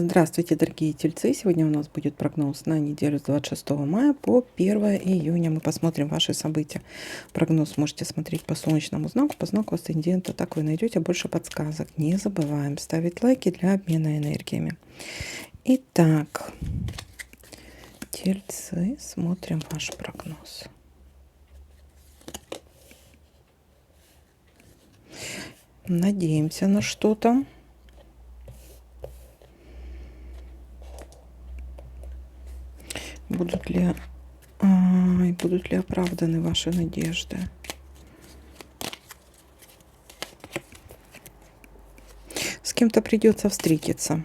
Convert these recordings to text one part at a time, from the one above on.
Здравствуйте, дорогие тельцы! Сегодня у нас будет прогноз на неделю с 26 мая по 1 июня. Мы посмотрим ваши события. Прогноз можете смотреть по солнечному знаку, по знаку асцендента. Так вы найдете больше подсказок. Не забываем ставить лайки для обмена энергиями. Итак, тельцы, смотрим ваш прогноз. Надеемся на что-то. Будут ли оправданы ваши надежды? С кем-то придется встретиться.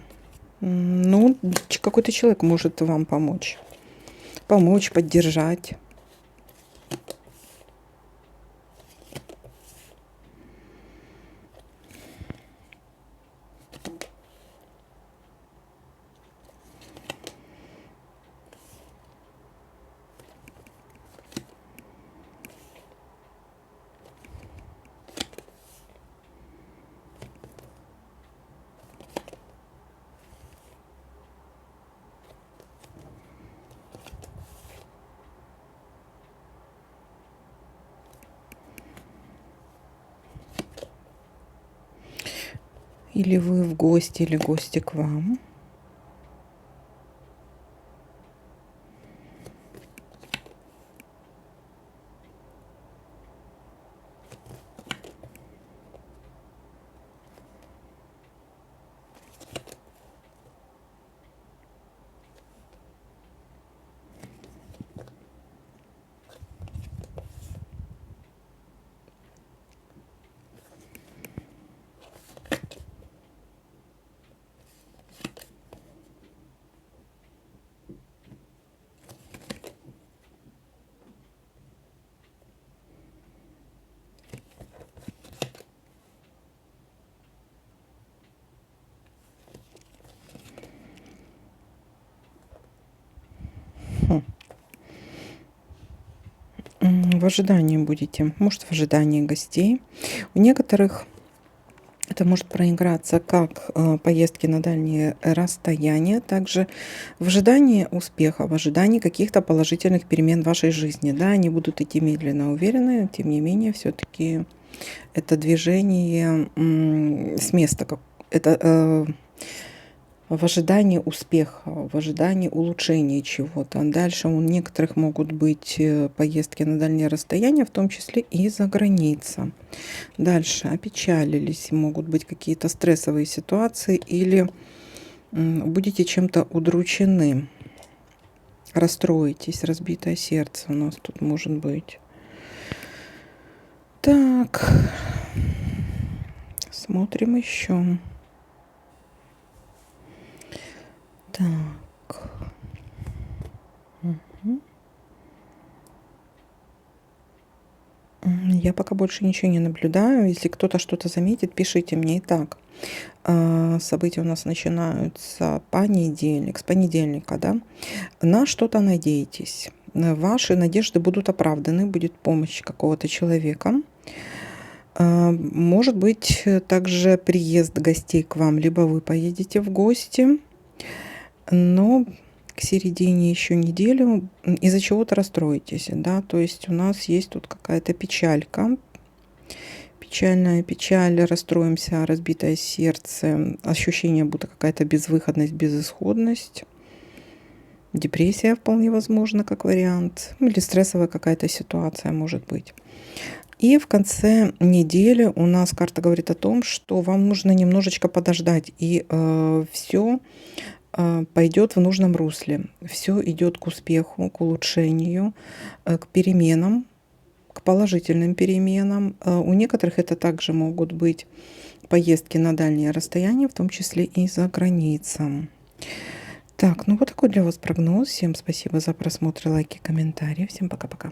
Ну, какой-то человек может вам помочь. Поддержать. Или вы в гости, или гости к вам. В ожидании будете, может, в ожидании гостей. У некоторых это может проиграться как поездки на дальние расстояния, также в ожидании успеха, в ожидании каких-то положительных перемен в вашей жизни. Да, они будут идти медленно, уверенно, тем не менее, все-таки это движение с места, это в ожидании успеха, в ожидании улучшения чего-то. Дальше у некоторых могут быть поездки на дальние расстояния, в том числе и за границу. Дальше опечалились, могут быть какие-то стрессовые ситуации или будете чем-то удручены, расстроитесь, разбитое сердце у нас тут может быть. Так, смотрим еще. Так. Угу. Я пока больше ничего не наблюдаю. Если кто-то что-то заметит, пишите мне. Итак, события у нас начинаются с понедельника, да? На что-то надеетесь. Ваши надежды будут оправданы, будет помощь какого-то человека. Может быть также приезд гостей к вам, либо вы поедете в гости, но к середине еще недели из-за чего-то расстроитесь, да, то есть у нас есть тут какая-то печалька, печальная печаль, расстроимся, разбитое сердце, ощущение будто какая-то безвыходность, безысходность, депрессия вполне возможно как вариант, или стрессовая какая-то ситуация может быть. И в конце недели у нас карта говорит о том, что вам нужно немножечко подождать, и все пойдет в нужном русле. Все идет к успеху, к улучшению, к переменам, к положительным переменам. У некоторых это также могут быть поездки на дальние расстояния, в том числе и за границей. Так, ну вот такой для вас прогноз. Всем спасибо за просмотр, лайки, комментарии. Всем пока-пока.